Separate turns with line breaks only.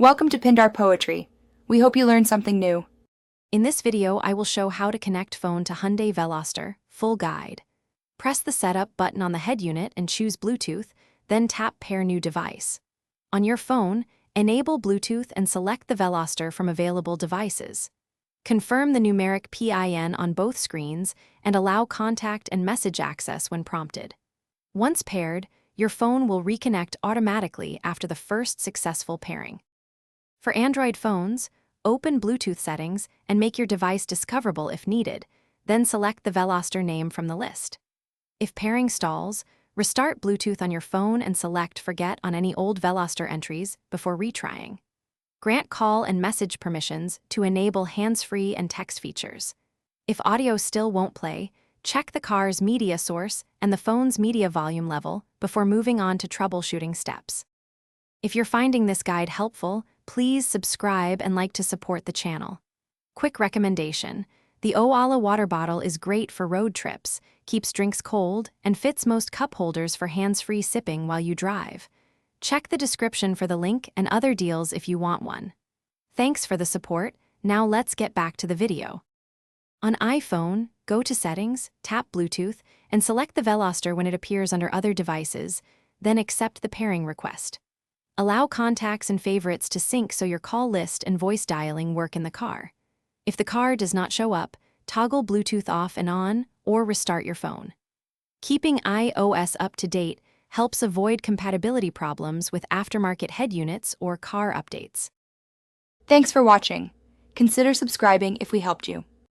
Welcome to Pindar Poetry. We hope you learned something new.
In this video, I will show how to connect phone to Hyundai Veloster, full guide. Press the Setup button on the head unit and choose Bluetooth, then tap Pair New Device. On your phone, enable Bluetooth and select the Veloster from available devices. Confirm the numeric PIN on both screens and allow contact and message access when prompted. Once paired, your phone will reconnect automatically after the first successful pairing. For Android phones, open Bluetooth settings and make your device discoverable if needed, then select the Veloster name from the list. If pairing stalls, restart Bluetooth on your phone and select Forget on any old Veloster entries before retrying. Grant call and message permissions to enable hands-free and text features. If audio still won't play, check the car's media source and the phone's media volume level before moving on to troubleshooting steps. If you're finding this guide helpful, please subscribe and like to support the channel. Quick recommendation: the Owala water bottle is great for road trips, keeps drinks cold, and fits most cup holders for hands-free sipping while you drive. Check the description for the link and other deals if you want one. Thanks for the support. Now let's get back to the video. On iPhone, go to Settings, tap Bluetooth, and select the Veloster when it appears under Other Devices, then accept the pairing request. Allow contacts and favorites to sync so your call list and voice dialing work in the car. If the car does not show up, toggle Bluetooth off and on or restart your phone. Keeping iOS up to date helps avoid compatibility problems with aftermarket head units or car updates.
Thanks for watching. Consider subscribing if we helped you.